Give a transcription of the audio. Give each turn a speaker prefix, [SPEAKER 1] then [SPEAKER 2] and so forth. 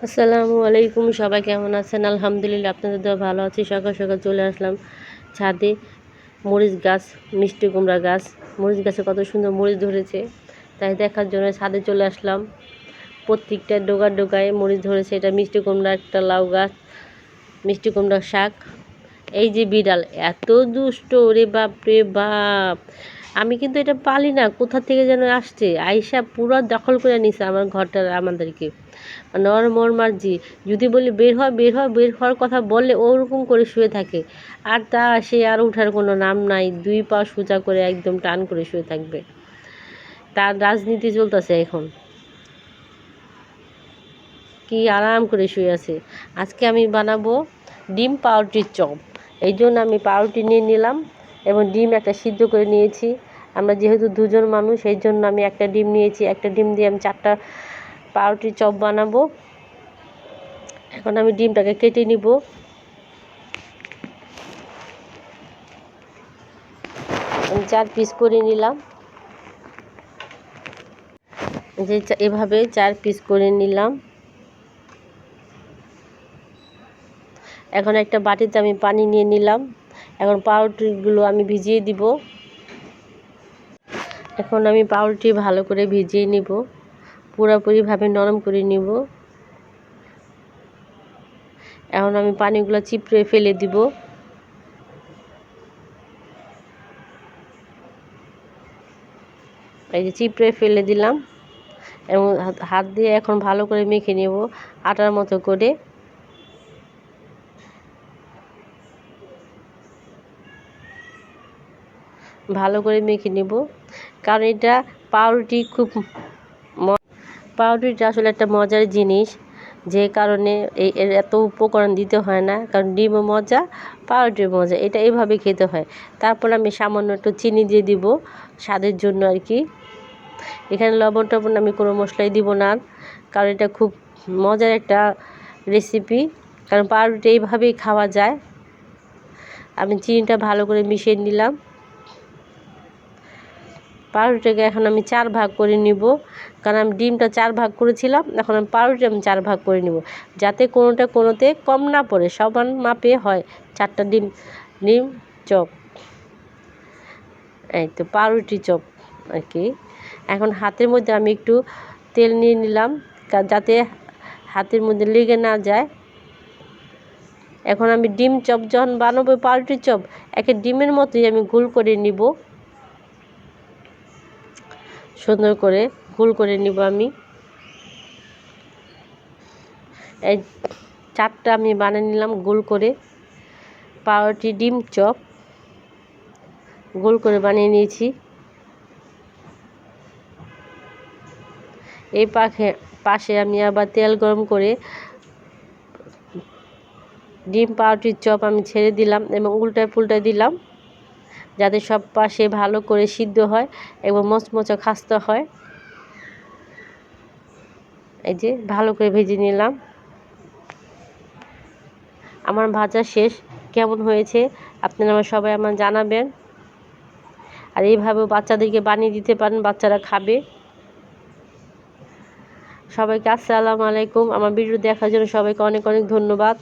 [SPEAKER 1] আসসালামু আলাইকুম, সবাই কেমন আছেন? আলহামদুলিল্লাহ আপনাদের দোয়া ভালো আছি। সকাল সকাল চলে আসলাম ছাদে। মরিচ গাছ, মিষ্টি কুমড়া গাছ, মরিচ গাছে কত সুন্দর মরিচ ধরেছে, তাই দেখার জন্য ছাদে চলে আসলাম। প্রত্যেকটা ডোগায় ডোগায় মরিচ ধরেছে। এটা মিষ্টি কুমড়া, একটা লাউ গাছ, মিষ্টি কুমড়ার শাক। এই যে বিড়াল এত দুষ্ট, রে বাপ রে বাপ! আমি কিন্তু এটা পালি না, কোথা থেকে যেন আসছে, আইসা পুরো দখল করে নিছে আমার ঘরটা, আমাদেরকে। মানে ওর মোর মার্জি, যদি বলি বের হয় বের হয়, বের হওয়ার কথা বললে ওরকম করে শুয়ে থাকে। আর তা সে আর ওঠার কোনো নাম নাই, দুই পা সোজা করে একদম টান করে শুয়ে থাকবে। তার রাজনীতি চলতেছে এখন, কি আরাম করে শুয়ে আছে। আজকে আমি বানাবো ডিম পাউরুটির চপ। এই জন্য আমি পাউরুটি নিয়ে নিলাম এবং ডিম একটা সিদ্ধ করে নিয়েছি। আমরা যেহেতু দুজন মানুষ, এই জন্য আমি একটা ডিম নিয়েছি। একটা ডিম দিয়ে আমি 4টা পাউরুটির চপ বানাবো। এখন আমি ডিমটাকে কেটে নিব। আমি 4 পিস করে নিলাম, যে এভাবে 4 পিস করে নিলাম। এখন একটা বাটিতে আমি পানি নিয়ে নিলাম। এখন পাউরুটিগুলো আমি ভিজিয়ে দিব। এখন আমি পাউরুটি ভালো করে ভিজিয়ে নিব, পুরোপুরিভাবে নরম করে নিব। এখন আমি পানিগুলো চিপড়ে ফেলে দিব। এই যে চিপড়ে ফেলে দিলাম এবং হাত দিয়ে এখন ভালো করে মেখে নেব আটার মতো করে। ভালো করে মেখে নেব, কারণ এটা পাউরুটি খুব পাউরুটিটা আসলে একটা মজার জিনিস, যে কারণে এর এত উপকরণ দিতে হয় না। কারণ ডিমও মজা, পাউরুটিও মজা, এটা এইভাবে খেতে হয়। তারপর আমি সামান্য একটু চিনি দিয়ে দিব স্বাদের জন্য আর কি। এখানে লবণ টবণ আমি কোনো মশলাই দিব না, কারণ এটা খুব মজার একটা রেসিপি, কারণ পাউরুটি এইভাবেই খাওয়া যায়। আমি চিনিটা ভালো করে মিশিয়ে নিলাম। পাউরুটিটাকে এখন আমি 4 ভাগ করে নিব, কারণ আমি ডিমটা 4 ভাগ করেছিলাম। এখন আমি পাউরুটি আমি 4 ভাগ করে নিব, যাতে কোনোটা কোনোতে কম না পড়ে, সমান মাপে হয় 4টা ডিম ডিম চপ। এই তো পাউরুটি চপ আর কি। এখন হাতের মধ্যে আমি একটু তেল নিয়ে নিলাম, যাতে হাতের মধ্যে লেগে না যায়। এখন আমি ডিম চপ যখন বানাবো, পাউরুটি চপ একে ডিমের মতোই আমি গোল করে নিব, সুন্দর করে গোল করে নিব আমি। এই 4টা আমি বানিয়ে নিলাম গোল করে। পাউরুটি ডিম চপ গোল করে বানিয়ে নিয়েছি। এই পাশে আমি আবার তেল গরম করে ডিম পাউরুটির চপ আমি ছেড়ে দিলাম এবং উল্টায় পুল্টায় দিলাম, যাতে সব পাশে ভালো করে সিদ্ধ হয় এবং মচমচা খাস্তা হয়। এই যে ভালো করে ভেজে নিলাম। আমার ভাজা শেষ, কেমন হয়েছে আপনারা সবাই আমার জানাবেন। আর এইভাবে বাচ্চাদেরকে বানিয়ে দিতে পারেন, বাচ্চারা খাবে। সবাইকে আসসালামু আলাইকুম। আমার ভিডিও দেখার জন্য সবাইকে অনেক অনেক ধন্যবাদ।